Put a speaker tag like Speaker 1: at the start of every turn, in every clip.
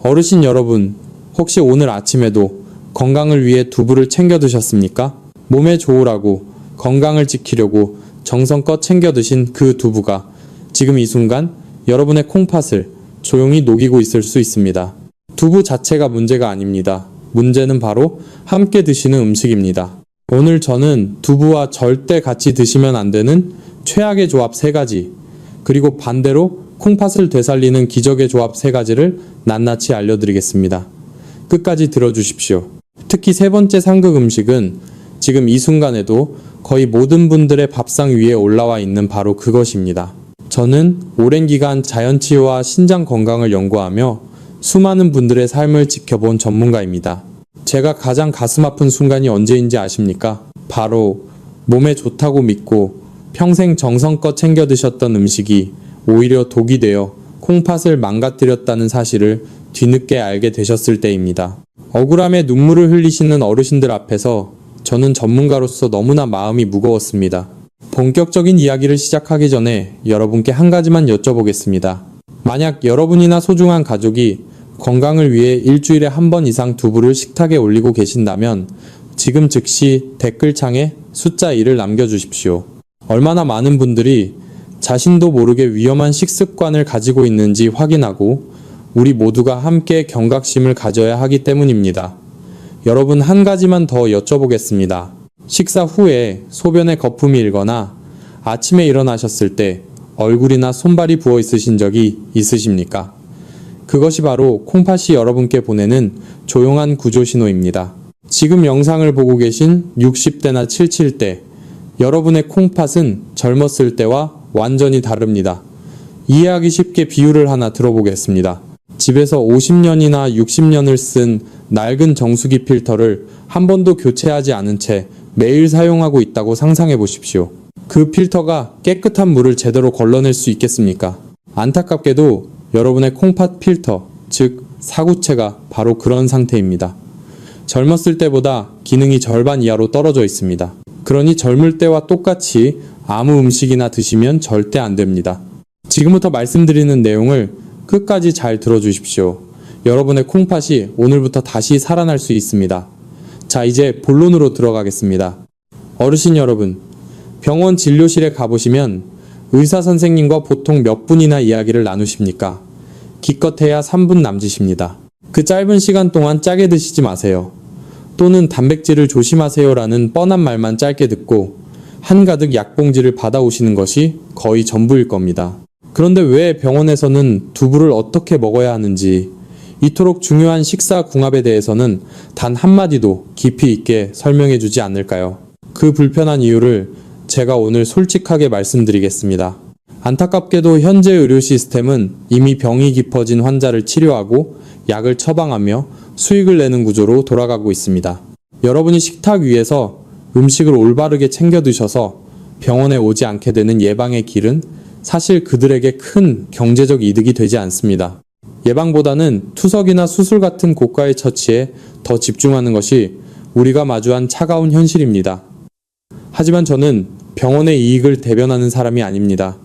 Speaker 1: 어르신 여러분, 혹시 오늘 아침에도 건강을 위해 두부를 챙겨 드셨습니까? 몸에 좋으라고, 건강을 지키려고 정성껏 챙겨 드신 그 두부가 지금 이 순간 여러분의 콩팥을 조용히 녹이고 있을 수 있습니다. 두부 자체가 문제가 아닙니다. 문제는 바로 함께 드시는 음식입니다. 오늘 저는 두부와 절대 같이 드시면 안 되는 최악의 조합 3가지, 그리고 반대로 콩팥을 되살리는 기적의 조합 3가지를 낱낱이 알려드리겠습니다. 끝까지 들어주십시오. 특히 3번째 상극 음식은 지금 이 순간에도 거의 모든 분들의 밥상 위에 올라와 있는 바로 그것입니다. 저는 오랜 기간 자연치유와 신장 건강을 연구하며 수많은 분들의 삶을 지켜본 전문가입니다. 제가 가장 가슴 아픈 순간이 언제인지 아십니까? 바로 몸에 좋다고 믿고 평생 정성껏 챙겨 드셨던 음식이 오히려 독이 되어 콩팥을 망가뜨렸다는 사실을 뒤늦게 알게 되셨을 때입니다. 억울함에 눈물을 흘리시는 어르신들 앞에서 저는 전문가로서 너무나 마음이 무거웠습니다. 본격적인 이야기를 시작하기 전에 여러분께 한 가지만 여쭤보겠습니다. 만약 여러분이나 소중한 가족이 건강을 위해 일주일에 한 번 이상 두부를 식탁에 올리고 계신다면 지금 즉시 댓글창에 숫자 1을 남겨주십시오. 얼마나 많은 분들이 자신도 모르게 위험한 식습관을 가지고 있는지 확인하고 우리 모두가 함께 경각심을 가져야 하기 때문입니다. 여러분, 한 가지만 더 여쭤보겠습니다. 식사 후에 소변에 거품이 일거나 아침에 일어나셨을 때 얼굴이나 손발이 부어 있으신 적이 있으십니까? 그것이 바로 콩팥이 여러분께 보내는 조용한 구조 신호입니다. 지금 영상을 보고 계신 60대나 77대, 여러분의 콩팥은 젊었을 때와 완전히 다릅니다. 이해하기 쉽게 비유를 하나 들어보겠습니다. 집에서 50년이나 60년을 쓴 낡은 정수기 필터를 한 번도 교체하지 않은 채 매일 사용하고 있다고 상상해 보십시오. 그 필터가 깨끗한 물을 제대로 걸러낼 수 있겠습니까? 안타깝게도 여러분의 콩팥 필터, 즉 사구체가 바로 그런 상태입니다. 젊었을 때보다 기능이 절반 이하로 떨어져 있습니다. 그러니 젊을 때와 똑같이 아무 음식이나 드시면 절대 안 됩니다. 지금부터 말씀드리는 내용을 끝까지 잘 들어주십시오. 여러분의 콩팥이 오늘부터 다시 살아날 수 있습니다. 자, 이제 본론으로 들어가겠습니다. 어르신 여러분, 병원 진료실에 가보시면 의사 선생님과 보통 몇 분이나 이야기를 나누십니까? 기껏해야 3분 남짓입니다. 그 짧은 시간 동안 짜게 드시지 마세요. 또는 단백질을 조심하세요라는 뻔한 말만 짧게 듣고 한가득 약봉지를 받아오시는 것이 거의 전부일 겁니다. 그런데 왜 병원에서는 두부를 어떻게 먹어야 하는지, 이토록 중요한 식사 궁합에 대해서는 단 한마디도 깊이 있게 설명해 주지 않을까요? 그 불편한 이유를 제가 오늘 솔직하게 말씀드리겠습니다. 안타깝게도 현재 의료 시스템은 이미 병이 깊어진 환자를 치료하고 약을 처방하며 수익을 내는 구조로 돌아가고 있습니다. 여러분이 식탁 위에서 음식을 올바르게 챙겨 드셔서 병원에 오지 않게 되는 예방의 길은 사실 그들에게 큰 경제적 이득이 되지 않습니다. 예방보다는 투석이나 수술 같은 고가의 처치에 더 집중하는 것이 우리가 마주한 차가운 현실입니다. 하지만 저는 병원의 이익을 대변하는 사람이 아닙니다.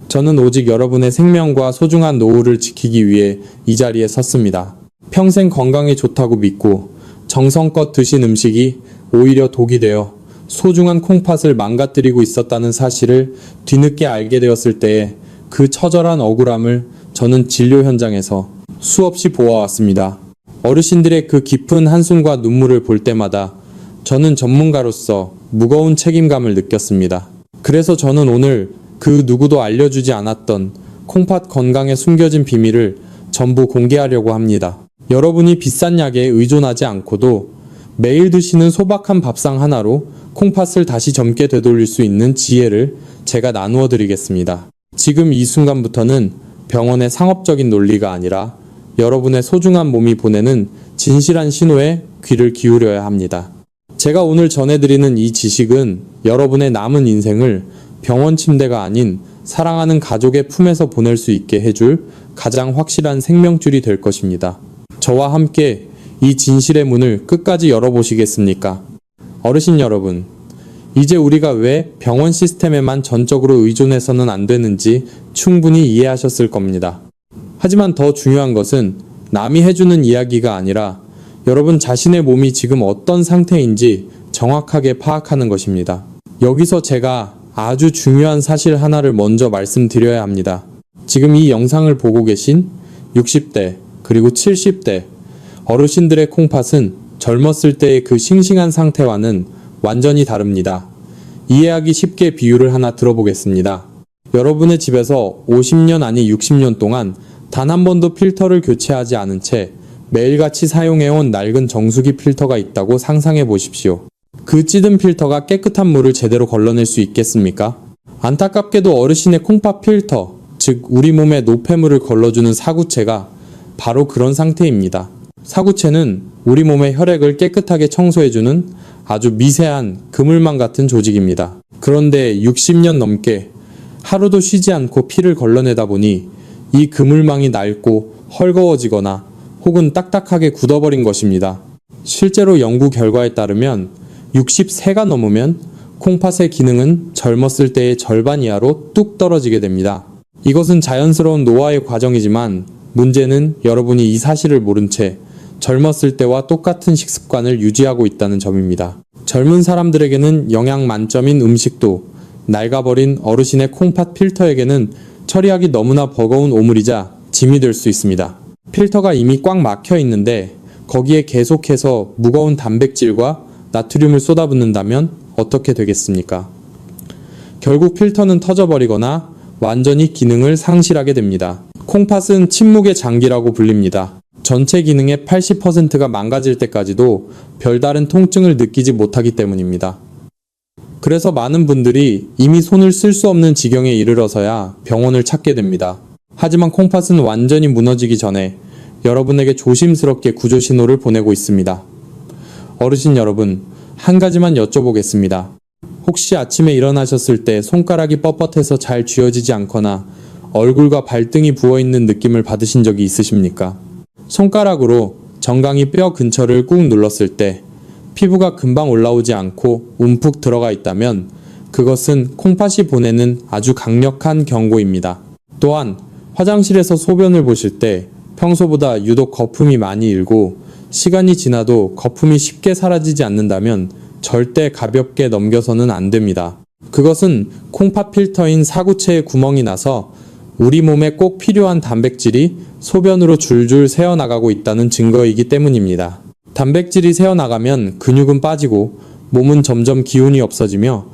Speaker 1: 저는 오직 여러분의 생명과 소중한 노후를 지키기 위해 이 자리에 섰습니다. 평생 건강에 좋다고 믿고 정성껏 드신 음식이 오히려 독이 되어 소중한 콩팥을 망가뜨리고 있었다는 사실을 뒤늦게 알게 되었을 때의 그 처절한 억울함을 저는 진료 현장에서 수없이 보아왔습니다. 어르신들의 그 깊은 한숨과 눈물을 볼 때마다 저는 전문가로서 무거운 책임감을 느꼈습니다. 그래서 저는 오늘 그 누구도 알려주지 않았던 콩팥 건강에 숨겨진 비밀을 전부 공개하려고 합니다. 여러분이 비싼 약에 의존하지 않고도 매일 드시는 소박한 밥상 하나로 콩팥을 다시 젊게 되돌릴 수 있는 지혜를 제가 나누어 드리겠습니다. 지금 이 순간부터는 병원의 상업적인 논리가 아니라 여러분의 소중한 몸이 보내는 진실한 신호에 귀를 기울여야 합니다. 제가 오늘 전해드리는 이 지식은 여러분의 남은 인생을 병원 침대가 아닌 사랑하는 가족의 품에서 보낼 수 있게 해줄 가장 확실한 생명줄이 될 것입니다. 저와 함께 이 진실의 문을 끝까지 열어보시겠습니까? 어르신 여러분, 이제 우리가 왜 병원 시스템에만 전적으로 의존해서는 안 되는지 충분히 이해하셨을 겁니다. 하지만 더 중요한 것은 남이 해주는 이야기가 아니라 여러분 자신의 몸이 지금 어떤 상태인지 정확하게 파악하는 것입니다. 여기서 제가 아주 중요한 사실 하나를 먼저 말씀드려야 합니다. 지금 이 영상을 보고 계신 60대 그리고 70대 어르신들의 콩팥은 젊었을 때의 그 싱싱한 상태와는 완전히 다릅니다. 이해하기 쉽게 비유를 하나 들어보겠습니다. 여러분의 집에서 50년 아니 60년 동안 단 한 번도 필터를 교체하지 않은 채 매일같이 사용해온 낡은 정수기 필터가 있다고 상상해 보십시오. 그 찌든 필터가 깨끗한 물을 제대로 걸러낼 수 있겠습니까? 안타깝게도 어르신의 콩팥 필터, 즉 우리 몸의 노폐물을 걸러주는 사구체가 바로 그런 상태입니다. 사구체는 우리 몸의 혈액을 깨끗하게 청소해주는 아주 미세한 그물망 같은 조직입니다. 그런데 60년 넘게 하루도 쉬지 않고 피를 걸러내다 보니 이 그물망이 낡고 헐거워지거나 혹은 딱딱하게 굳어버린 것입니다. 실제로 연구 결과에 따르면 60세가 넘으면 콩팥의 기능은 젊었을 때의 절반 이하로 뚝 떨어지게 됩니다. 이것은 자연스러운 노화의 과정이지만 문제는 여러분이 이 사실을 모른 채 젊었을 때와 똑같은 식습관을 유지하고 있다는 점입니다. 젊은 사람들에게는 영양 만점인 음식도 낡아버린 어르신의 콩팥 필터에게는 처리하기 너무나 버거운 오물이자 짐이 될 수 있습니다. 필터가 이미 꽉 막혀 있는데 거기에 계속해서 무거운 단백질과 나트륨을 쏟아붓는다면 어떻게 되겠습니까? 결국 필터는 터져버리거나 완전히 기능을 상실하게 됩니다. 콩팥은 침묵의 장기라고 불립니다. 전체 기능의 80%가 망가질 때까지도 별다른 통증을 느끼지 못하기 때문입니다. 그래서 많은 분들이 이미 손을 쓸 수 없는 지경에 이르러서야 병원을 찾게 됩니다. 하지만 콩팥은 완전히 무너지기 전에 여러분에게 조심스럽게 구조 신호를 보내고 있습니다. 어르신 여러분, 한 가지만 여쭤보겠습니다. 혹시 아침에 일어나셨을 때 손가락이 뻣뻣해서 잘 쥐어지지 않거나 얼굴과 발등이 부어있는 느낌을 받으신 적이 있으십니까? 손가락으로 정강이 뼈 근처를 꾹 눌렀을 때 피부가 금방 올라오지 않고 움푹 들어가 있다면 그것은 콩팥이 보내는 아주 강력한 경고입니다. 또한 화장실에서 소변을 보실 때 평소보다 유독 거품이 많이 일고 시간이 지나도 거품이 쉽게 사라지지 않는다면 절대 가볍게 넘겨서는 안 됩니다. 그것은 콩팥 필터인 사구체에 구멍이 나서 우리 몸에 꼭 필요한 단백질이 소변으로 줄줄 새어나가고 있다는 증거이기 때문입니다. 단백질이 새어나가면 근육은 빠지고 몸은 점점 기운이 없어지며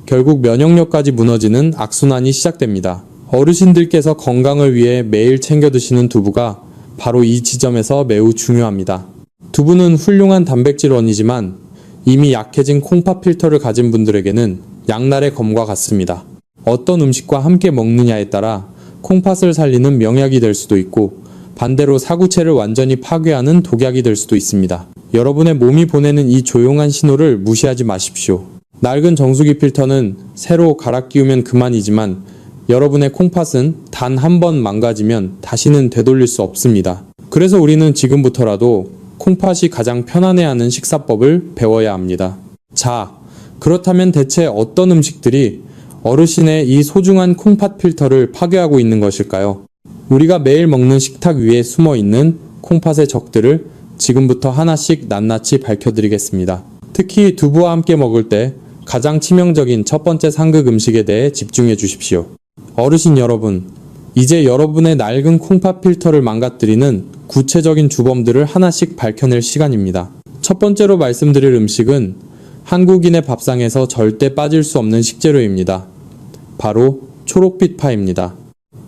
Speaker 1: 결국 면역력까지 무너지는 악순환이 시작됩니다. 어르신들께서 건강을 위해 매일 챙겨 드시는 두부가 바로 이 지점에서 매우 중요합니다. 두부는 훌륭한 단백질원이지만 이미 약해진 콩팥 필터를 가진 분들에게는 양날의 검과 같습니다. 어떤 음식과 함께 먹느냐에 따라 콩팥을 살리는 명약이 될 수도 있고 반대로 사구체를 완전히 파괴하는 독약이 될 수도 있습니다. 여러분의 몸이 보내는 이 조용한 신호를 무시하지 마십시오. 낡은 정수기 필터는 새로 갈아 끼우면 그만이지만 여러분의 콩팥은 단 한 번 망가지면 다시는 되돌릴 수 없습니다. 그래서 우리는 지금부터라도 콩팥이 가장 편안해하는 식사법을 배워야 합니다. 자, 그렇다면 대체 어떤 음식들이 어르신의 이 소중한 콩팥 필터를 파괴하고 있는 것일까요? 우리가 매일 먹는 식탁 위에 숨어 있는 콩팥의 적들을 지금부터 하나씩 낱낱이 밝혀드리겠습니다. 특히 두부와 함께 먹을 때 가장 치명적인 첫 번째 상극 음식에 대해 집중해 주십시오. 어르신 여러분, 이제 여러분의 낡은 콩팥 필터를 망가뜨리는 구체적인 주범들을 하나씩 밝혀낼 시간입니다. 첫 번째로 말씀드릴 음식은 한국인의 밥상에서 절대 빠질 수 없는 식재료입니다. 바로 초록빛 파입니다.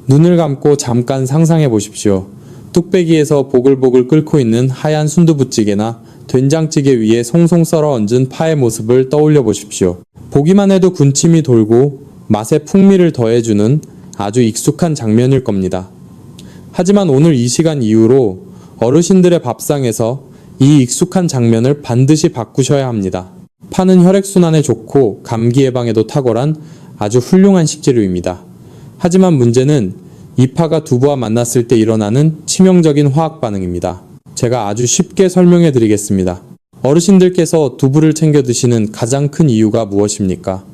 Speaker 1: 눈을 감고 잠깐 상상해 보십시오. 뚝배기에서 보글보글 끓고 있는 하얀 순두부찌개나 된장찌개 위에 송송 썰어 얹은 파의 모습을 떠올려 보십시오. 보기만 해도 군침이 돌고 맛에 풍미를 더해주는 아주 익숙한 장면일 겁니다. 하지만 오늘 이 시간 이후로 어르신들의 밥상에서 이 익숙한 장면을 반드시 바꾸셔야 합니다. 파는 혈액순환에 좋고 감기 예방에도 탁월한 아주 훌륭한 식재료입니다. 하지만 문제는 이 파가 두부와 만났을 때 일어나는 치명적인 화학 반응입니다. 제가 아주 쉽게 설명해 드리겠습니다. 어르신들께서 두부를 챙겨 드시는 가장 큰 이유가 무엇입니까?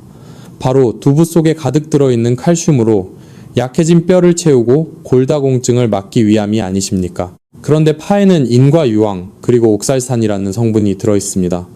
Speaker 1: 바로 두부 속에 가득 들어있는 칼슘으로 약해진 뼈를 채우고 골다공증을 막기 위함이 아니십니까? 그런데 파에는 인과 유황 그리고 옥살산이라는 성분이 들어있습니다.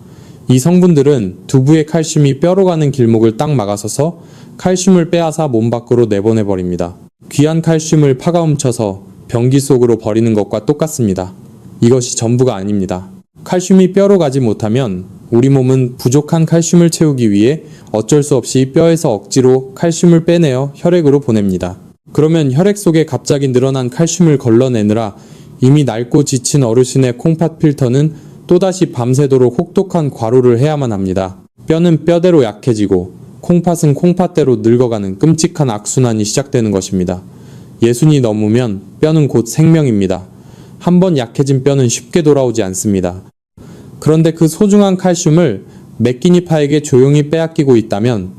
Speaker 1: 이 성분들은 두부의 칼슘이 뼈로 가는 길목을 딱 막아서서 칼슘을 빼앗아 몸 밖으로 내보내버립니다. 귀한 칼슘을 파가 훔쳐서 변기 속으로 버리는 것과 똑같습니다. 이것이 전부가 아닙니다. 칼슘이 뼈로 가지 못하면 우리 몸은 부족한 칼슘을 채우기 위해 어쩔 수 없이 뼈에서 억지로 칼슘을 빼내어 혈액으로 보냅니다. 그러면 혈액 속에 갑자기 늘어난 칼슘을 걸러내느라 이미 낡고 지친 어르신의 콩팥 필터는 또다시 밤새도록 혹독한 과로를 해야만 합니다. 뼈는 뼈대로 약해지고 콩팥은 콩팥대로 늙어가는 끔찍한 악순환이 시작되는 것입니다. 60이 넘으면 뼈는 곧 생명입니다. 한번 약해진 뼈는 쉽게 돌아오지 않습니다. 그런데 그 소중한 칼슘을 맥기니파에게 조용히 빼앗기고 있다면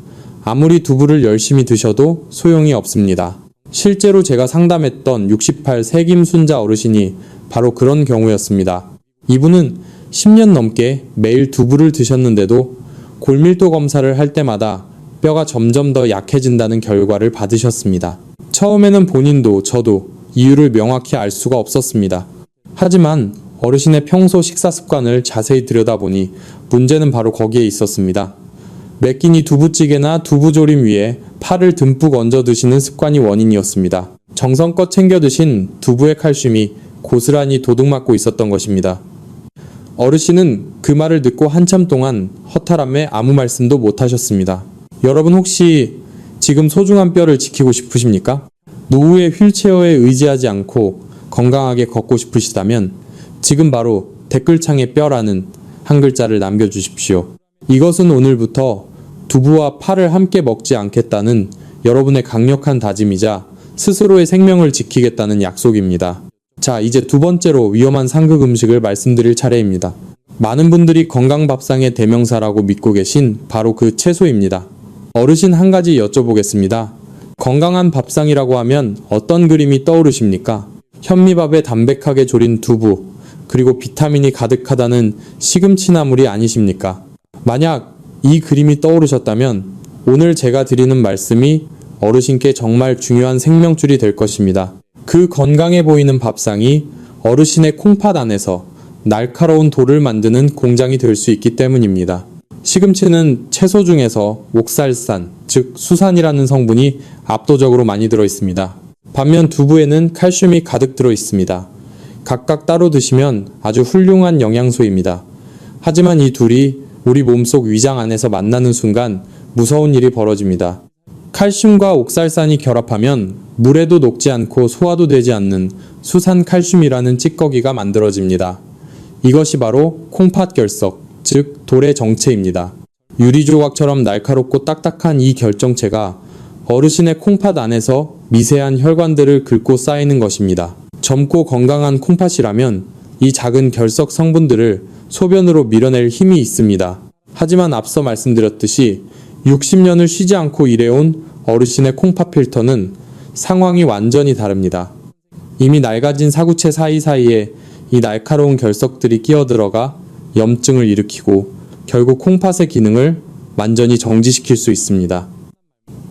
Speaker 1: 아무리 두부를 열심히 드셔도 소용이 없습니다. 실제로 제가 상담했던 68 세김순자 어르신이 바로 그런 경우였습니다. 이분은 10년 넘게 매일 두부를 드셨는데도 골밀도 검사를 할 때마다 뼈가 점점 더 약해진다는 결과를 받으셨습니다. 처음에는 본인도 저도 이유를 명확히 알 수가 없었습니다. 하지만 어르신의 평소 식사 습관을 자세히 들여다보니 문제는 바로 거기에 있었습니다. 매 끼니 두부찌개나 두부조림 위에 파를 듬뿍 얹어 드시는 습관이 원인이었습니다. 정성껏 챙겨 드신 두부의 칼슘이 고스란히 도둑맞고 있었던 것입니다. 어르신은 그 말을 듣고 한참 동안 허탈함에 아무 말씀도 못하셨습니다. 여러분 혹시 지금 소중한 뼈를 지키고 싶으십니까? 노후의 휠체어에 의지하지 않고 건강하게 걷고 싶으시다면 지금 바로 댓글창에 뼈라는 한 글자를 남겨주십시오. 이것은 오늘부터 두부와 파를 함께 먹지 않겠다는 여러분의 강력한 다짐이자 스스로의 생명을 지키겠다는 약속입니다. 자, 이제 두 번째로 위험한 상극 음식을 말씀드릴 차례입니다. 많은 분들이 건강밥상의 대명사라고 믿고 계신 바로 그 채소입니다. 어르신 한 가지 여쭤보겠습니다. 건강한 밥상이라고 하면 어떤 그림이 떠오르십니까? 현미밥에 담백하게 졸인 두부, 그리고 비타민이 가득하다는 시금치나물이 아니십니까? 만약 이 그림이 떠오르셨다면 오늘 제가 드리는 말씀이 어르신께 정말 중요한 생명줄이 될 것입니다. 그 건강해 보이는 밥상이 어르신의 콩팥 안에서 날카로운 돌을 만드는 공장이 될 수 있기 때문입니다. 시금치는 채소 중에서 옥살산, 즉 수산이라는 성분이 압도적으로 많이 들어 있습니다. 반면 두부에는 칼슘이 가득 들어 있습니다. 각각 따로 드시면 아주 훌륭한 영양소입니다. 하지만 이 둘이 우리 몸속 위장 안에서 만나는 순간 무서운 일이 벌어집니다. 칼슘과 옥살산이 결합하면 물에도 녹지 않고 소화도 되지 않는 수산칼슘이라는 찌꺼기가 만들어집니다. 이것이 바로 콩팥 결석, 즉 돌의 정체입니다. 유리조각처럼 날카롭고 딱딱한 이 결정체가 어르신의 콩팥 안에서 미세한 혈관들을 긁고 쌓이는 것입니다. 젊고 건강한 콩팥이라면 이 작은 결석 성분들을 소변으로 밀어낼 힘이 있습니다. 하지만 앞서 말씀드렸듯이 60년을 쉬지 않고 일해온 어르신의 콩팥 필터는 상황이 완전히 다릅니다. 이미 낡아진 사구체 사이사이에 이 날카로운 결석들이 끼어들어가 염증을 일으키고 결국 콩팥의 기능을 완전히 정지시킬 수 있습니다.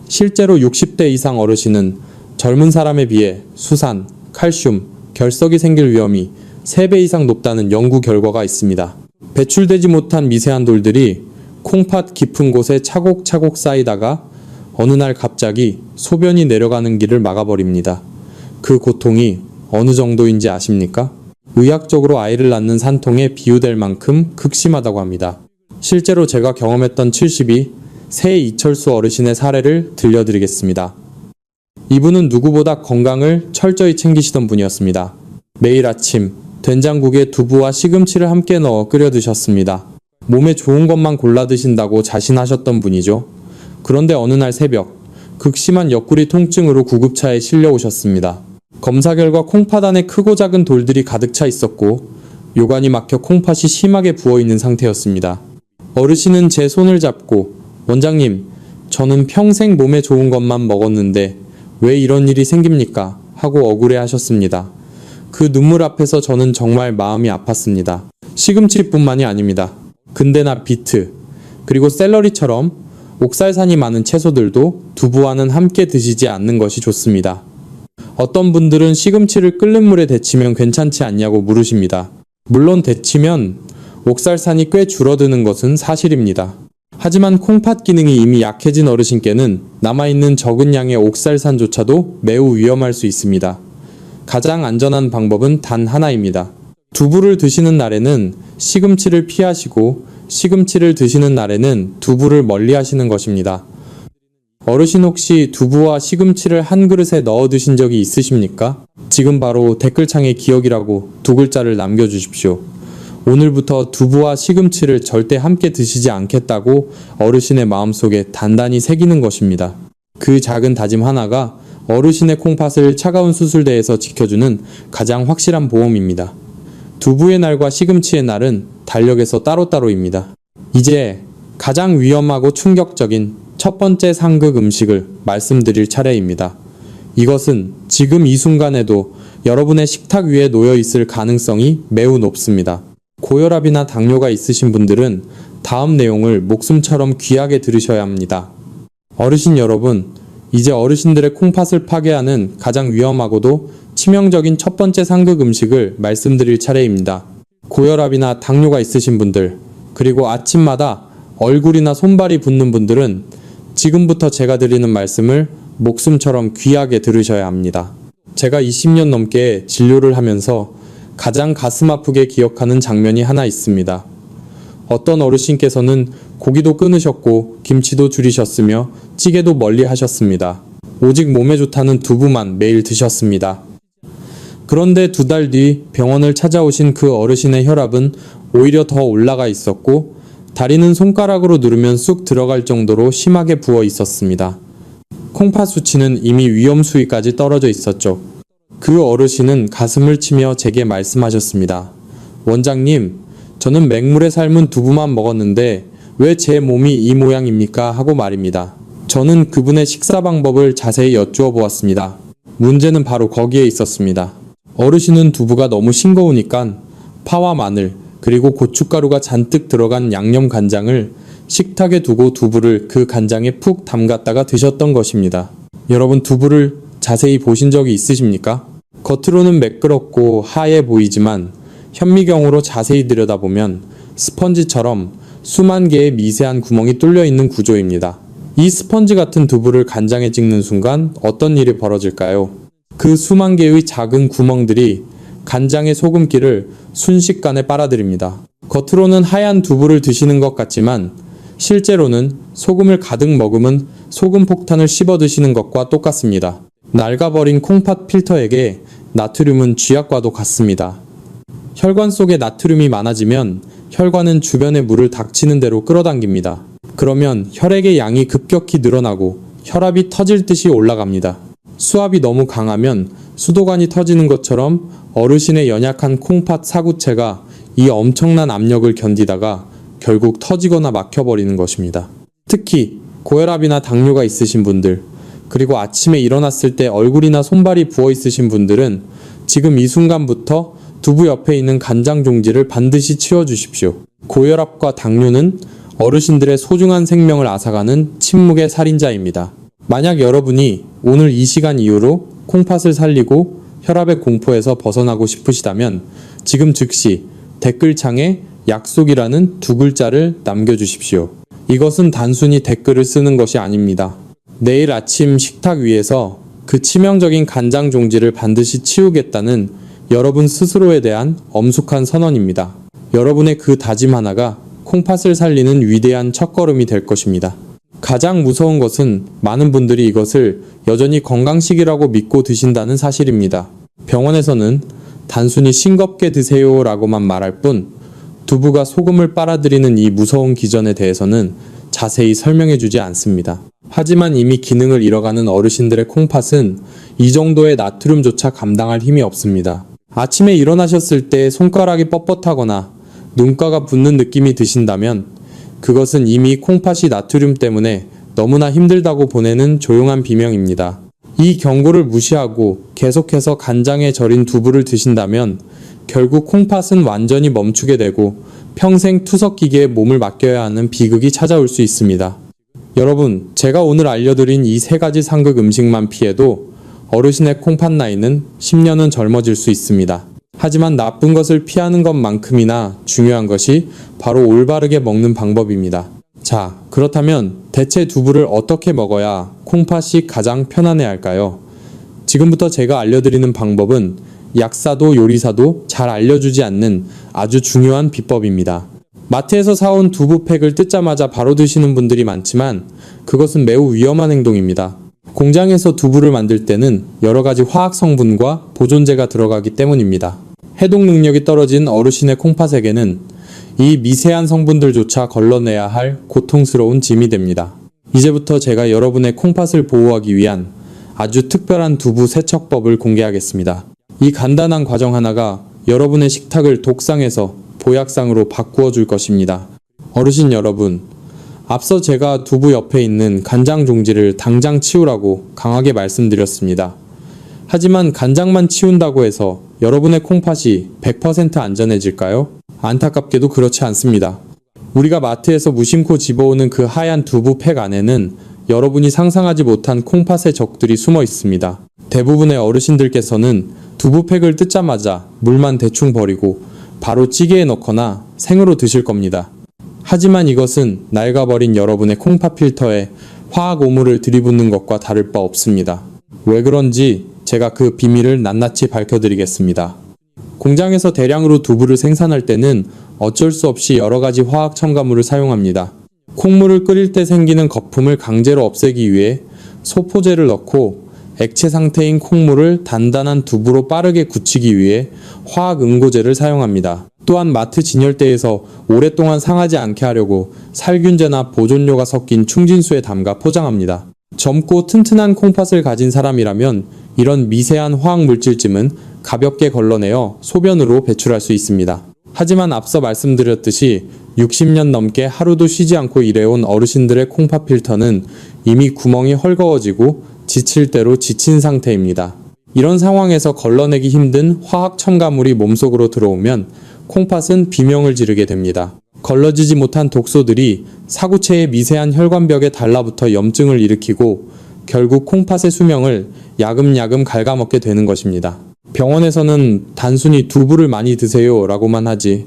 Speaker 1: 실제로 60대 이상 어르신은 젊은 사람에 비해 수산, 칼슘, 결석이 생길 위험이 3배 이상 높다는 연구 결과가 있습니다. 배출되지 못한 미세한 돌들이 콩팥 깊은 곳에 차곡차곡 쌓이다가 어느 날 갑자기 소변이 내려가는 길을 막아버립니다. 그 고통이 어느 정도인지 아십니까? 의학적으로 아이를 낳는 산통에 비유될 만큼 극심하다고 합니다. 실제로 제가 경험했던 72 새 이철수 어르신의 사례를 들려드리겠습니다. 이분은 누구보다 건강을 철저히 챙기시던 분이었습니다. 매일 아침 된장국에 두부와 시금치를 함께 넣어 끓여 드셨습니다. 몸에 좋은 것만 골라 드신다고 자신하셨던 분이죠. 그런데 어느 날 새벽 극심한 옆구리 통증으로 구급차에 실려오셨습니다. 검사 결과 콩팥 안에 크고 작은 돌들이 가득 차 있었고 요관이 막혀 콩팥이 심하게 부어있는 상태였습니다. 어르신은 제 손을 잡고 원장님, 저는 평생 몸에 좋은 것만 먹었는데 왜 이런 일이 생깁니까? 하고 억울해 하셨습니다. 그 눈물 앞에서 저는 정말 마음이 아팠습니다. 시금치뿐만이 아닙니다. 근대나 비트, 그리고 샐러리처럼 옥살산이 많은 채소들도 두부와는 함께 드시지 않는 것이 좋습니다. 어떤 분들은 시금치를 끓는 물에 데치면 괜찮지 않냐고 물으십니다. 물론 데치면 옥살산이 꽤 줄어드는 것은 사실입니다. 하지만 콩팥 기능이 이미 약해진 어르신께는 남아있는 적은 양의 옥살산조차도 매우 위험할 수 있습니다. 가장 안전한 방법은 단 하나입니다. 두부를 드시는 날에는 시금치를 피하시고 시금치를 드시는 날에는 두부를 멀리 하시는 것입니다. 어르신 혹시 두부와 시금치를 한 그릇에 넣어 드신 적이 있으십니까? 지금 바로 댓글창에 기억이라고 두 글자를 남겨주십시오. 오늘부터 두부와 시금치를 절대 함께 드시지 않겠다고 어르신의 마음속에 단단히 새기는 것입니다. 그 작은 다짐 하나가 어르신의 콩팥을 차가운 수술대에서 지켜주는 가장 확실한 보험입니다. 두부의 날과 시금치의 날은 달력에서 따로따로입니다. 이제 가장 위험하고 충격적인 첫 번째 상극 음식을 말씀드릴 차례입니다. 이것은 지금 이 순간에도 여러분의 식탁 위에 놓여 있을 가능성이 매우 높습니다. 고혈압이나 당뇨가 있으신 분들은 다음 내용을 목숨처럼 귀하게 들으셔야 합니다. 어르신 여러분, 이제 어르신들의 콩팥을 파괴하는 가장 위험하고도 치명적인 첫 번째 상극 음식을 말씀드릴 차례입니다. 고혈압이나 당뇨가 있으신 분들, 그리고 아침마다 얼굴이나 손발이 붓는 분들은 지금부터 제가 드리는 말씀을 목숨처럼 귀하게 들으셔야 합니다. 제가 20년 넘게 진료를 하면서 가장 가슴 아프게 기억하는 장면이 하나 있습니다. 어떤 어르신께서는 고기도 끊으셨고 김치도 줄이셨으며 찌개도 멀리 하셨습니다. 오직 몸에 좋다는 두부만 매일 드셨습니다. 그런데 2달 뒤 병원을 찾아오신 그 어르신의 혈압은 오히려 더 올라가 있었고 다리는 손가락으로 누르면 쑥 들어갈 정도로 심하게 부어 있었습니다. 콩팥 수치는 이미 위험 수위까지 떨어져 있었죠. 그 어르신은 가슴을 치며 제게 말씀하셨습니다. 원장님, 저는 맹물에 삶은 두부만 먹었는데 왜 제 몸이 이 모양입니까? 하고 말입니다. 저는 그분의 식사 방법을 자세히 여쭈어 보았습니다. 문제는 바로 거기에 있었습니다. 어르신은 두부가 너무 싱거우니까 파와 마늘, 그리고 고춧가루가 잔뜩 들어간 양념 간장을 식탁에 두고 두부를 그 간장에 푹 담갔다가 드셨던 것입니다. 여러분 두부를 자세히 보신 적이 있으십니까? 겉으로는 매끄럽고 하얘 보이지만 현미경으로 자세히 들여다보면 스펀지처럼 수만 개의 미세한 구멍이 뚫려 있는 구조입니다. 이 스펀지 같은 두부를 간장에 찍는 순간 어떤 일이 벌어질까요? 그 수만 개의 작은 구멍들이 간장의 소금기를 순식간에 빨아들입니다. 겉으로는 하얀 두부를 드시는 것 같지만 실제로는 소금을 가득 머금은 소금 폭탄을 씹어 드시는 것과 똑같습니다. 낡아버린 콩팥 필터에게 나트륨은 쥐약과도 같습니다. 혈관 속에 나트륨이 많아지면 혈관은 주변의 물을 닥치는 대로 끌어당깁니다. 그러면 혈액의 양이 급격히 늘어나고 혈압이 터질 듯이 올라갑니다. 수압이 너무 강하면 수도관이 터지는 것처럼 어르신의 연약한 콩팥 사구체가 이 엄청난 압력을 견디다가 결국 터지거나 막혀버리는 것입니다. 특히 고혈압이나 당뇨가 있으신 분들, 그리고 아침에 일어났을 때 얼굴이나 손발이 부어 있으신 분들은 지금 이 순간부터 두부 옆에 있는 간장 종지를 반드시 치워주십시오. 고혈압과 당뇨는 어르신들의 소중한 생명을 앗아가는 침묵의 살인자입니다. 만약 여러분이 오늘 이 시간 이후로 콩팥을 살리고 혈압의 공포에서 벗어나고 싶으시다면 지금 즉시 댓글창에 약속이라는 두 글자를 남겨주십시오. 이것은 단순히 댓글을 쓰는 것이 아닙니다. 내일 아침 식탁 위에서 그 치명적인 간장 종지를 반드시 치우겠다는 여러분 스스로에 대한 엄숙한 선언입니다. 여러분의 그 다짐 하나가 콩팥을 살리는 위대한 첫걸음이 될 것입니다. 가장 무서운 것은 많은 분들이 이것을 여전히 건강식이라고 믿고 드신다는 사실입니다. 병원에서는 단순히 싱겁게 드세요 라고만 말할 뿐 두부가 소금을 빨아들이는 이 무서운 기전에 대해서는 자세히 설명해 주지 않습니다. 하지만 이미 기능을 잃어가는 어르신들의 콩팥은 이 정도의 나트륨조차 감당할 힘이 없습니다. 아침에 일어나셨을 때 손가락이 뻣뻣하거나 눈가가 붓는 느낌이 드신다면 그것은 이미 콩팥이 나트륨 때문에 너무나 힘들다고 보내는 조용한 비명입니다. 이 경고를 무시하고 계속해서 간장에 절인 두부를 드신다면 결국 콩팥은 완전히 멈추게 되고 평생 투석기계에 몸을 맡겨야 하는 비극이 찾아올 수 있습니다. 여러분, 제가 오늘 알려드린 이 3가지 상극 음식만 피해도 어르신의 콩팥 나이는 10년은 젊어질 수 있습니다. 하지만 나쁜 것을 피하는 것만큼이나 중요한 것이 바로 올바르게 먹는 방법입니다. 자, 그렇다면 대체 두부를 어떻게 먹어야 콩팥이 가장 편안해 할까요? 지금부터 제가 알려드리는 방법은 약사도 요리사도 잘 알려주지 않는 아주 중요한 비법입니다. 마트에서 사온 두부팩을 뜯자마자 바로 드시는 분들이 많지만 그것은 매우 위험한 행동입니다. 공장에서 두부를 만들 때는 여러 가지 화학 성분과 보존제가 들어가기 때문입니다. 해독 능력이 떨어진 어르신의 콩팥에게는 이 미세한 성분들조차 걸러내야 할 고통스러운 짐이 됩니다. 이제부터 제가 여러분의 콩팥을 보호하기 위한 아주 특별한 두부 세척법을 공개하겠습니다. 이 간단한 과정 하나가 여러분의 식탁을 독상에서 보약상으로 바꾸어 줄 것입니다. 어르신 여러분, 앞서 제가 두부 옆에 있는 간장 종지를 당장 치우라고 강하게 말씀드렸습니다. 하지만 간장만 치운다고 해서 여러분의 콩팥이 100% 안전해질까요? 안타깝게도 그렇지 않습니다. 우리가 마트에서 무심코 집어오는 그 하얀 두부팩 안에는 여러분이 상상하지 못한 콩팥의 적들이 숨어 있습니다. 대부분의 어르신들께서는 두부팩을 뜯자마자 물만 대충 버리고 바로 찌개에 넣거나 생으로 드실 겁니다. 하지만 이것은 낡아버린 여러분의 콩팥 필터에 화학 오물을 들이붓는 것과 다를 바 없습니다. 왜 그런지 제가 그 비밀을 낱낱이 밝혀드리겠습니다. 공장에서 대량으로 두부를 생산할 때는 어쩔 수 없이 여러 가지 화학 첨가물을 사용합니다. 콩물을 끓일 때 생기는 거품을 강제로 없애기 위해 소포제를 넣고 액체 상태인 콩물을 단단한 두부로 빠르게 굳히기 위해 화학 응고제를 사용합니다. 또한 마트 진열대에서 오랫동안 상하지 않게 하려고 살균제나 보존료가 섞인 충진수에 담가 포장합니다. 젊고 튼튼한 콩팥을 가진 사람이라면 이런 미세한 화학 물질쯤은 가볍게 걸러내어 소변으로 배출할 수 있습니다. 하지만 앞서 말씀드렸듯이 60년 넘게 하루도 쉬지 않고 일해온 어르신들의 콩팥 필터는 이미 구멍이 헐거워지고 지칠 대로 지친 상태입니다. 이런 상황에서 걸러내기 힘든 화학 첨가물이 몸속으로 들어오면 콩팥은 비명을 지르게 됩니다. 걸러지지 못한 독소들이 사구체의 미세한 혈관벽에 달라붙어 염증을 일으키고 결국 콩팥의 수명을 야금야금 갉아먹게 되는 것입니다. 병원에서는 단순히 두부를 많이 드세요 라고만 하지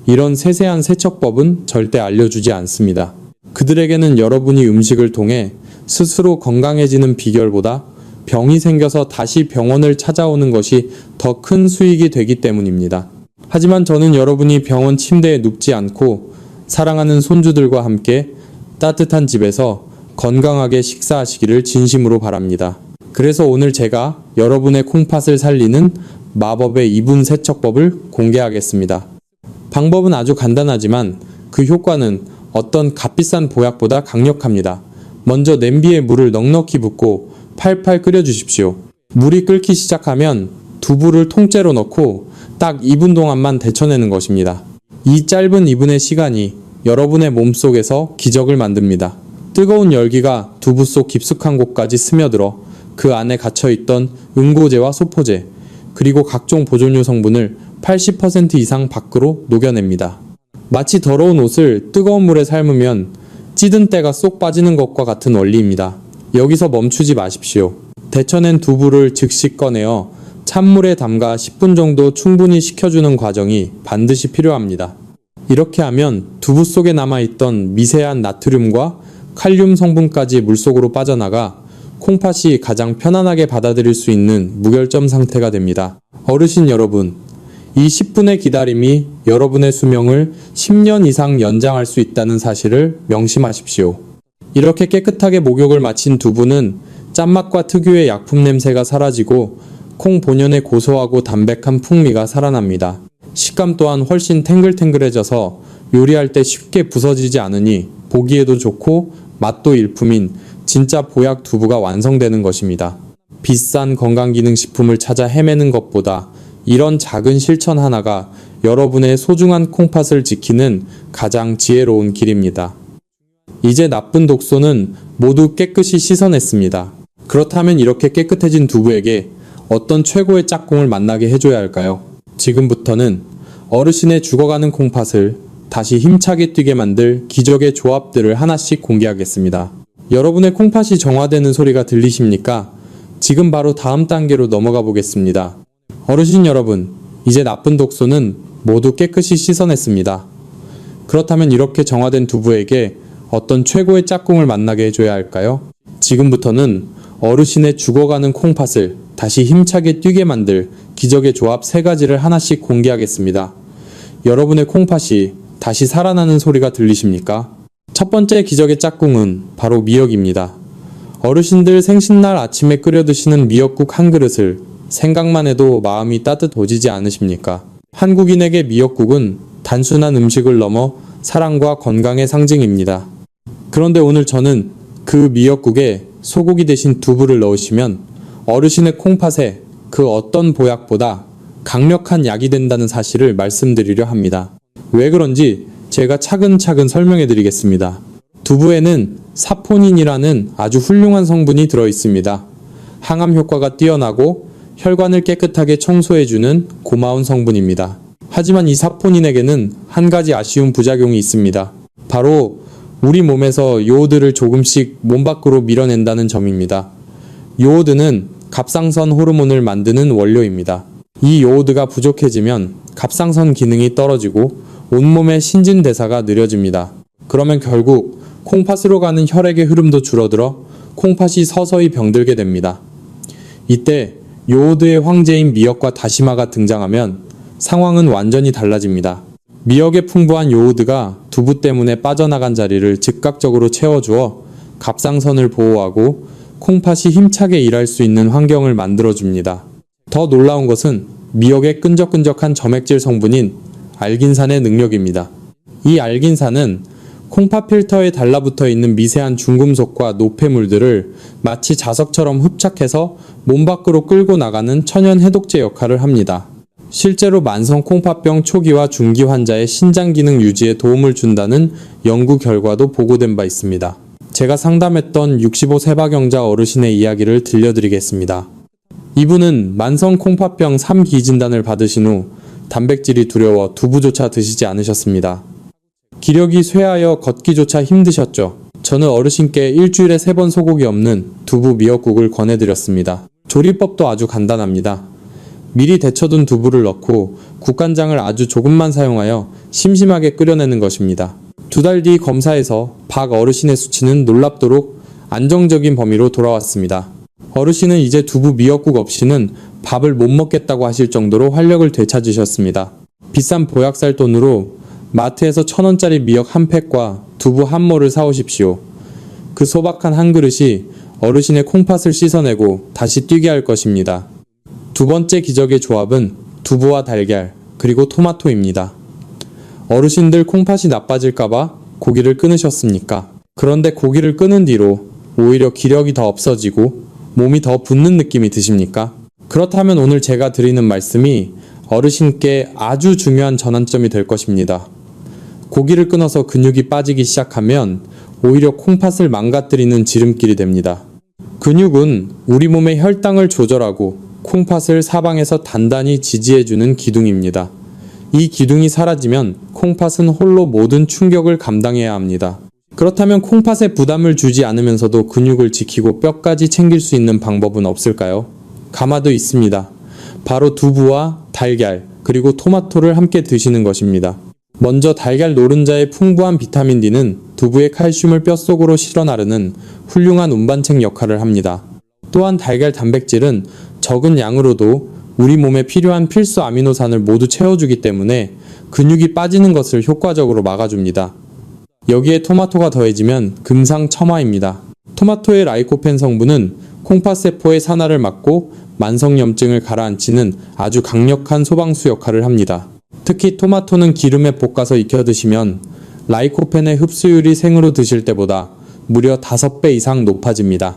Speaker 1: 이런 세세한 세척법은 절대 알려주지 않습니다. 그들에게는 여러분이 음식을 통해 스스로 건강해지는 비결보다 병이 생겨서 다시 병원을 찾아오는 것이 더 큰 수익이 되기 때문입니다. 하지만 저는 여러분이 병원 침대에 눕지 않고 사랑하는 손주들과 함께 따뜻한 집에서 건강하게 식사하시기를 진심으로 바랍니다. 그래서 오늘 제가 여러분의 콩팥을 살리는 마법의 이분 세척법을 공개하겠습니다. 방법은 아주 간단하지만 그 효과는 어떤 값비싼 보약보다 강력합니다. 먼저 냄비에 물을 넉넉히 붓고 팔팔 끓여주십시오. 물이 끓기 시작하면 두부를 통째로 넣고 딱 2분 동안만 데쳐내는 것입니다. 이 짧은 2분의 시간이 여러분의 몸속에서 기적을 만듭니다. 뜨거운 열기가 두부 속 깊숙한 곳까지 스며들어 그 안에 갇혀있던 응고제와 소포제, 그리고 각종 보존료 성분을 80% 이상 밖으로 녹여냅니다. 마치 더러운 옷을 뜨거운 물에 삶으면 찌든 때가 쏙 빠지는 것과 같은 원리입니다. 여기서 멈추지 마십시오. 데쳐낸 두부를 즉시 꺼내어 찬물에 담가 10분 정도 충분히 식혀주는 과정이 반드시 필요합니다. 이렇게 하면 두부 속에 남아있던 미세한 나트륨과 칼륨 성분까지 물속으로 빠져나가 콩팥이 가장 편안하게 받아들일 수 있는 무결점 상태가 됩니다. 어르신 여러분, 이 10분의 기다림이 여러분의 수명을 10년 이상 연장할 수 있다는 사실을 명심하십시오. 이렇게 깨끗하게 목욕을 마친 두부는 짠맛과 특유의 약품 냄새가 사라지고 콩 본연의 고소하고 담백한 풍미가 살아납니다. 식감 또한 훨씬 탱글탱글해져서 요리할 때 쉽게 부서지지 않으니 보기에도 좋고 맛도 일품인 진짜 보약 두부가 완성되는 것입니다. 비싼 건강기능식품을 찾아 헤매는 것보다 이런 작은 실천 하나가 여러분의 소중한 콩팥을 지키는 가장 지혜로운 길입니다. 이제 나쁜 독소는 모두 깨끗이 씻어냈습니다. 그렇다면 이렇게 깨끗해진 두부에게 어떤 최고의 짝꿍을 만나게 해줘야 할까요? 지금부터는 어르신의 죽어가는 콩팥을 다시 힘차게 뛰게 만들 기적의 조합들을 하나씩 공개하겠습니다. 여러분의 콩팥이 정화되는 소리가 들리십니까? 지금 바로 다음 단계로 넘어가 보겠습니다. 어르신 여러분, 이제 나쁜 독소는 모두 깨끗이 씻어냈습니다. 그렇다면 이렇게 정화된 두부에게 어떤 최고의 짝꿍을 만나게 해줘야 할까요? 지금부터는 어르신의 죽어가는 콩팥을 다시 힘차게 뛰게 만들 기적의 조합 3가지를 하나씩 공개하겠습니다. 여러분의 콩팥이 다시 살아나는 소리가 들리십니까? 첫 번째 기적의 짝꿍은 바로 미역입니다. 어르신들 생신날 아침에 끓여 드시는 미역국 한 그릇을 생각만 해도 마음이 따뜻해지지 않으십니까? 한국인에게 미역국은 단순한 음식을 넘어 사랑과 건강의 상징입니다. 그런데 오늘 저는 그 미역국에 소고기 대신 두부를 넣으시면 어르신의 콩팥에 그 어떤 보약보다 강력한 약이 된다는 사실을 말씀드리려 합니다. 왜 그런지 제가 차근차근 설명해 드리겠습니다. 두부에는 사포닌이라는 아주 훌륭한 성분이 들어 있습니다. 항암 효과가 뛰어나고 혈관을 깨끗하게 청소해주는 고마운 성분입니다. 하지만 이 사포닌에게는 한 가지 아쉬운 부작용이 있습니다. 바로 우리 몸에서 요오드를 조금씩 몸 밖으로 밀어낸다는 점입니다. 요오드는 갑상선 호르몬을 만드는 원료입니다. 이 요오드가 부족해지면 갑상선 기능이 떨어지고 온몸의 신진대사가 느려집니다. 그러면 결국 콩팥으로 가는 혈액의 흐름도 줄어들어 콩팥이 서서히 병들게 됩니다. 이때 요오드의 황제인 미역과 다시마가 등장하면 상황은 완전히 달라집니다. 미역에 풍부한 요오드가 두부 때문에 빠져나간 자리를 즉각적으로 채워주어 갑상선을 보호하고 콩팥이 힘차게 일할 수 있는 환경을 만들어줍니다. 더 놀라운 것은 미역의 끈적끈적한 점액질 성분인 알긴산의 능력입니다. 이 알긴산은 콩팥 필터에 달라붙어 있는 미세한 중금속과 노폐물들을 마치 자석처럼 흡착해서 몸 밖으로 끌고 나가는 천연 해독제 역할을 합니다. 실제로 만성 콩팥병 초기와 중기 환자의 신장 기능 유지에 도움을 준다는 연구 결과도 보고된 바 있습니다. 제가 상담했던 65 세바경자 어르신의 이야기를 들려드리겠습니다. 이분은 만성 콩팥병 3기 진단을 받으신 후 단백질이 두려워 두부조차 드시지 않으셨습니다. 기력이 쇠하여 걷기조차 힘드셨죠. 저는 어르신께 일주일에 3번 소고기 없는 두부 미역국을 권해드렸습니다. 조리법도 아주 간단합니다. 미리 데쳐둔 두부를 넣고 국간장을 아주 조금만 사용하여 심심하게 끓여내는 것입니다. 2달 뒤 검사에서 박 어르신의 수치는 놀랍도록 안정적인 범위로 돌아왔습니다. 어르신은 이제 두부 미역국 없이는 밥을 못 먹겠다고 하실 정도로 활력을 되찾으셨습니다. 비싼 보약살 돈으로 마트에서 1,000원짜리 미역 한 팩과 두부 한 모를 사오십시오. 그 소박한 한 그릇이 어르신의 콩팥을 씻어내고 다시 뛰게 할 것입니다. 두 번째 기적의 조합은 두부와 달걀, 그리고 토마토입니다. 어르신들 콩팥이 나빠질까봐 고기를 끊으셨습니까? 그런데 고기를 끊은 뒤로 오히려 기력이 더 없어지고 몸이 더 붓는 느낌이 드십니까? 그렇다면 오늘 제가 드리는 말씀이 어르신께 아주 중요한 전환점이 될 것입니다. 고기를 끊어서 근육이 빠지기 시작하면 오히려 콩팥을 망가뜨리는 지름길이 됩니다. 근육은 우리 몸의 혈당을 조절하고 콩팥을 사방에서 단단히 지지해주는 기둥입니다. 이 기둥이 사라지면 콩팥은 홀로 모든 충격을 감당해야 합니다. 그렇다면 콩팥에 부담을 주지 않으면서도 근육을 지키고 뼈까지 챙길 수 있는 방법은 없을까요? 가마도 있습니다. 바로 두부와 달걀, 그리고 토마토를 함께 드시는 것입니다. 먼저 달걀 노른자의 풍부한 비타민 D는 두부의 칼슘을 뼛속으로 실어 나르는 훌륭한 운반책 역할을 합니다. 또한 달걀 단백질은 적은 양으로도 우리 몸에 필요한 필수 아미노산을 모두 채워주기 때문에 근육이 빠지는 것을 효과적으로 막아줍니다. 여기에 토마토가 더해지면 금상첨화입니다. 토마토의 라이코펜 성분은 콩팥세포의 산화를 막고 만성염증을 가라앉히는 아주 강력한 소방수 역할을 합니다. 특히 토마토는 기름에 볶아서 익혀 드시면 라이코펜의 흡수율이 생으로 드실 때보다 무려 5배 이상 높아집니다.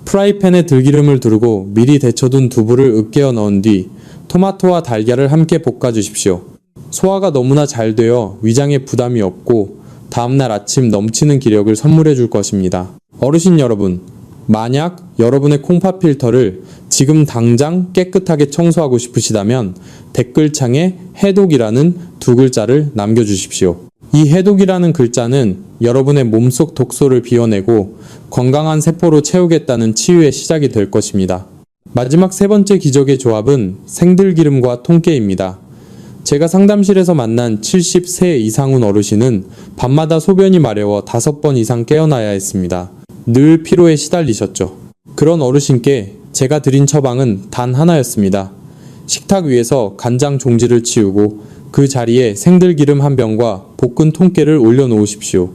Speaker 1: 프라이팬에 들기름을 두르고 미리 데쳐둔 두부를 으깨어 넣은 뒤 토마토와 달걀을 함께 볶아주십시오. 소화가 너무나 잘 되어 위장에 부담이 없고 다음날 아침 넘치는 기력을 선물해 줄 것입니다. 어르신 여러분, 만약 여러분의 콩팥 필터를 지금 당장 깨끗하게 청소하고 싶으시다면 댓글창에 해독이라는 2글자를 남겨주십시오. 이 해독이라는 글자는 여러분의 몸속 독소를 비워내고 건강한 세포로 채우겠다는 치유의 시작이 될 것입니다. 마지막 세 번째 기적의 조합은 생들기름과 통깨입니다. 제가 상담실에서 만난 70세 이상훈 어르신은 밤마다 소변이 마려워 5번 이상 깨어나야 했습니다. 늘 피로에 시달리셨죠. 그런 어르신께 제가 드린 처방은 단 하나였습니다. 식탁 위에서 간장 종지를 치우고 그 자리에 생들기름 한 병과 볶은 통깨를 올려놓으십시오.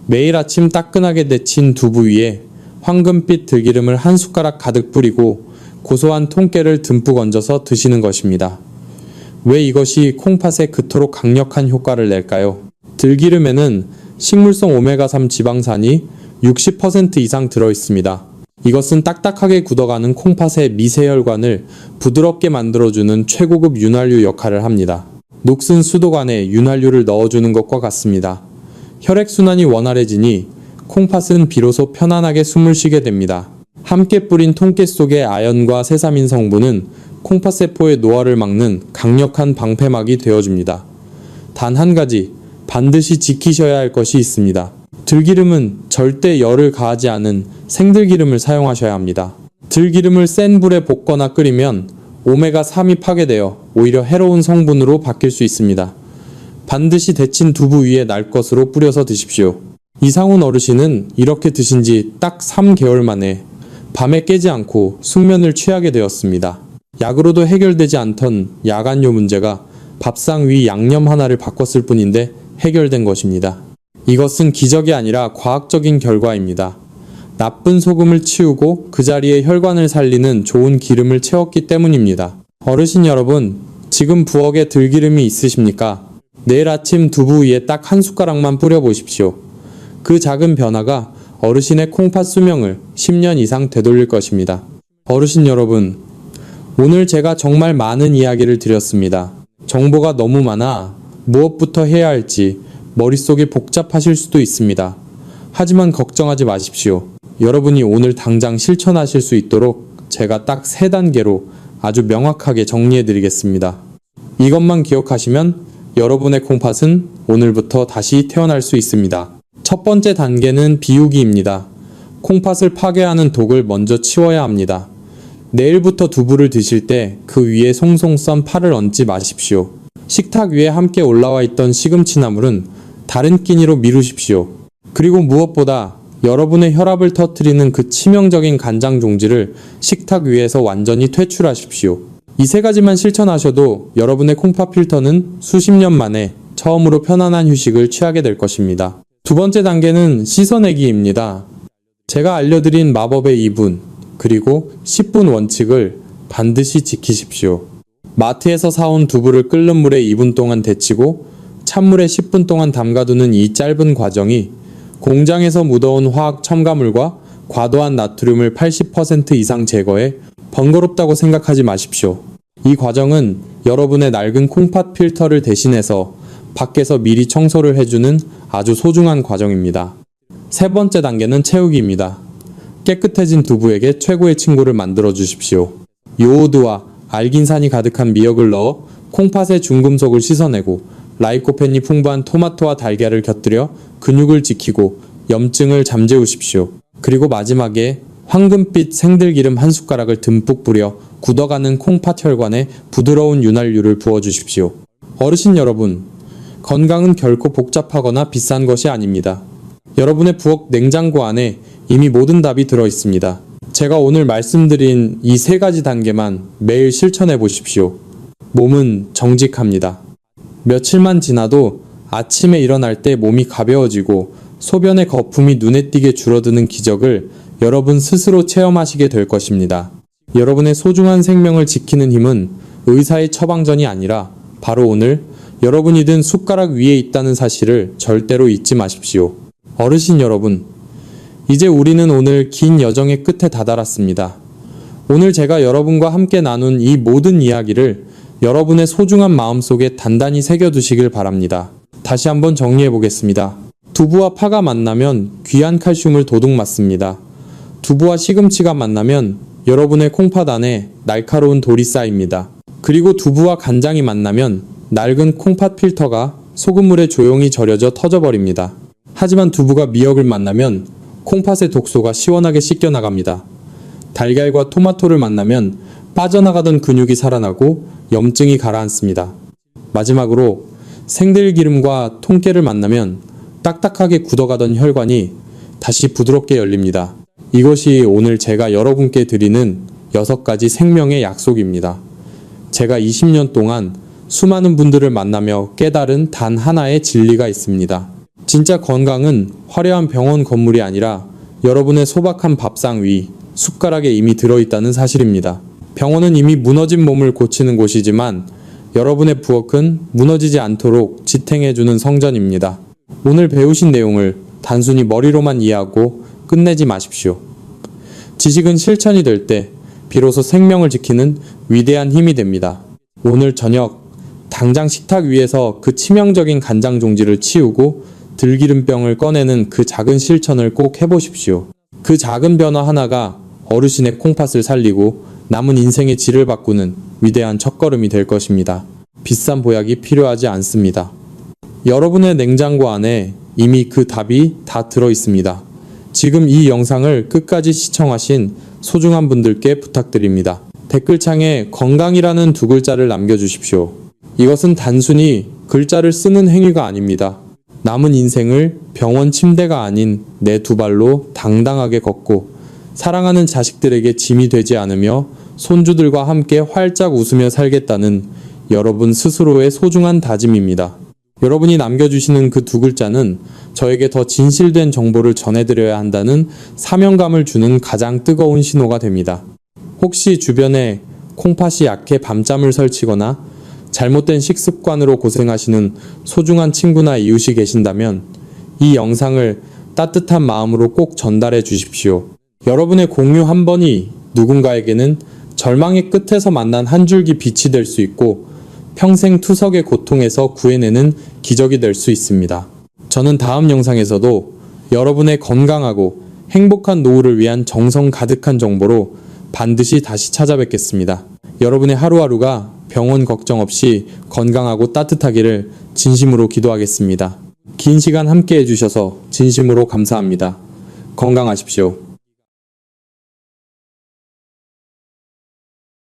Speaker 1: 매일 아침 따끈하게 데친 두부 위에 황금빛 들기름을 한 숟가락 가득 뿌리고 고소한 통깨를 듬뿍 얹어서 드시는 것입니다. 왜 이것이 콩팥에 그토록 강력한 효과를 낼까요? 들기름에는 식물성 오메가3 지방산이 60% 이상 들어있습니다. 이것은 딱딱하게 굳어가는 콩팥의 미세혈관을 부드럽게 만들어주는 최고급 윤활유 역할을 합니다. 녹슨 수도관에 윤활유를 넣어주는 것과 같습니다. 혈액순환이 원활해지니 콩팥은 비로소 편안하게 숨을 쉬게 됩니다. 함께 뿌린 통깨 속의 아연과 세사민 성분은 콩팥세포의 노화를 막는 강력한 방패막이 되어줍니다. 단 한 가지, 반드시 지키셔야 할 것이 있습니다. 들기름은 절대 열을 가하지 않은 생들기름을 사용하셔야 합니다. 들기름을 센 불에 볶거나 끓이면 오메가3이 파괴되어 오히려 해로운 성분으로 바뀔 수 있습니다. 반드시 데친 두부 위에 날 것으로 뿌려서 드십시오. 이상훈 어르신은 이렇게 드신 지 딱 3개월 만에 밤에 깨지 않고 숙면을 취하게 되었습니다. 약으로도 해결되지 않던 야간요 문제가 밥상 위 양념 하나를 바꿨을 뿐인데 해결된 것입니다. 이것은 기적이 아니라 과학적인 결과입니다. 나쁜 소금을 치우고 그 자리에 혈관을 살리는 좋은 기름을 채웠기 때문입니다. 어르신 여러분, 지금 부엌에 들기름이 있으십니까? 내일 아침 두부 위에 딱 한 숟가락만 뿌려보십시오. 그 작은 변화가 어르신의 콩팥 수명을 10년 이상 되돌릴 것입니다. 어르신 여러분, 오늘 제가 정말 많은 이야기를 드렸습니다. 정보가 너무 많아 무엇부터 해야 할지 머릿속이 복잡하실 수도 있습니다. 하지만 걱정하지 마십시오. 여러분이 오늘 당장 실천하실 수 있도록 제가 딱 3단계로 아주 명확하게 정리해 드리겠습니다. 이것만 기억하시면 여러분의 콩팥은 오늘부터 다시 태어날 수 있습니다. 첫 번째 단계는 비우기입니다. 콩팥을 파괴하는 독을 먼저 치워야 합니다. 내일부터 두부를 드실 때 그 위에 송송 썬 파를 얹지 마십시오. 식탁 위에 함께 올라와 있던 시금치나물은 다른 끼니로 미루십시오. 그리고 무엇보다 여러분의 혈압을 터뜨리는 그 치명적인 간장 종지를 식탁 위에서 완전히 퇴출하십시오. 이 3가지만 실천하셔도 여러분의 콩팥 필터는 수십 년 만에 처음으로 편안한 휴식을 취하게 될 것입니다. 두 번째 단계는 씻어내기입니다. 제가 알려드린 마법의 2분, 그리고 10분 원칙을 반드시 지키십시오. 마트에서 사온 두부를 끓는 물에 2분 동안 데치고 찬물에 10분 동안 담가두는 이 짧은 과정이 공장에서 묻어온 화학 첨가물과 과도한 나트륨을 80% 이상 제거해 번거롭다고 생각하지 마십시오. 이 과정은 여러분의 낡은 콩팥 필터를 대신해서 밖에서 미리 청소를 해주는 아주 소중한 과정입니다. 세 번째 단계는 채우기입니다. 깨끗해진 두부에게 최고의 친구를 만들어 주십시오. 요오드와 알긴산이 가득한 미역을 넣어 콩팥의 중금속을 씻어내고 라이코펜이 풍부한 토마토와 달걀을 곁들여 근육을 지키고 염증을 잠재우십시오. 그리고 마지막에 황금빛 생들기름 한 숟가락을 듬뿍 뿌려 굳어가는 콩팥 혈관에 부드러운 윤활유를 부어주십시오. 어르신 여러분, 건강은 결코 복잡하거나 비싼 것이 아닙니다. 여러분의 부엌 냉장고 안에 이미 모든 답이 들어있습니다. 제가 오늘 말씀드린 이 3가지 단계만 매일 실천해 보십시오. 몸은 정직합니다. 며칠만 지나도 아침에 일어날 때 몸이 가벼워지고 소변의 거품이 눈에 띄게 줄어드는 기적을 여러분 스스로 체험하시게 될 것입니다. 여러분의 소중한 생명을 지키는 힘은 의사의 처방전이 아니라 바로 오늘 여러분이 든 숟가락 위에 있다는 사실을 절대로 잊지 마십시오. 어르신 여러분, 이제 우리는 오늘 긴 여정의 끝에 다다랐습니다. 오늘 제가 여러분과 함께 나눈 이 모든 이야기를 여러분의 소중한 마음속에 단단히 새겨두시길 바랍니다. 다시 한번 정리해 보겠습니다. 두부와 파가 만나면 귀한 칼슘을 도둑 맞습니다. 두부와 시금치가 만나면 여러분의 콩팥 안에 날카로운 돌이 쌓입니다. 그리고 두부와 간장이 만나면 낡은 콩팥 필터가 소금물에 조용히 절여져 터져버립니다. 하지만 두부가 미역을 만나면 콩팥의 독소가 시원하게 씻겨나갑니다. 달걀과 토마토를 만나면 빠져나가던 근육이 살아나고 염증이 가라앉습니다. 마지막으로 생들기름과 통깨를 만나면 딱딱하게 굳어가던 혈관이 다시 부드럽게 열립니다. 이것이 오늘 제가 여러분께 드리는 6가지 생명의 약속입니다. 제가 20년 동안 수많은 분들을 만나며 깨달은 단 하나의 진리가 있습니다. 진짜 건강은 화려한 병원 건물이 아니라 여러분의 소박한 밥상 위, 숟가락에 이미 들어있다는 사실입니다. 병원은 이미 무너진 몸을 고치는 곳이지만 여러분의 부엌은 무너지지 않도록 지탱해주는 성전입니다. 오늘 배우신 내용을 단순히 머리로만 이해하고 끝내지 마십시오. 지식은 실천이 될 때 비로소 생명을 지키는 위대한 힘이 됩니다. 오늘 저녁 당장 식탁 위에서 그 치명적인 간장 종지를 치우고 들기름병을 꺼내는 그 작은 실천을 꼭 해보십시오. 그 작은 변화 하나가 어르신의 콩팥을 살리고 남은 인생의 질을 바꾸는 위대한 첫걸음이 될 것입니다. 비싼 보약이 필요하지 않습니다. 여러분의 냉장고 안에 이미 그 답이 다 들어 있습니다. 지금 이 영상을 끝까지 시청하신 소중한 분들께 부탁드립니다. 댓글창에 건강이라는 2글자를 남겨주십시오. 이것은 단순히 글자를 쓰는 행위가 아닙니다. 남은 인생을 병원 침대가 아닌 내 2발로 당당하게 걷고 사랑하는 자식들에게 짐이 되지 않으며 손주들과 함께 활짝 웃으며 살겠다는 여러분 스스로의 소중한 다짐입니다. 여러분이 남겨주시는 그 2글자는 저에게 더 진실된 정보를 전해드려야 한다는 사명감을 주는 가장 뜨거운 신호가 됩니다. 혹시 주변에 콩팥이 약해 밤잠을 설치거나 잘못된 식습관으로 고생하시는 소중한 친구나 이웃이 계신다면 이 영상을 따뜻한 마음으로 꼭 전달해 주십시오. 여러분의 공유 한 번이 누군가에게는 절망의 끝에서 만난 한 줄기 빛이 될 수 있고 평생 투석의 고통에서 구해내는 기적이 될 수 있습니다. 저는 다음 영상에서도 여러분의 건강하고 행복한 노후를 위한 정성 가득한 정보로 반드시 다시 찾아뵙겠습니다. 여러분의 하루하루가 병원 걱정 없이 건강하고 따뜻하기를 진심으로 기도하겠습니다. 긴 시간 함께 해주셔서 진심으로 감사합니다. 건강하십시오.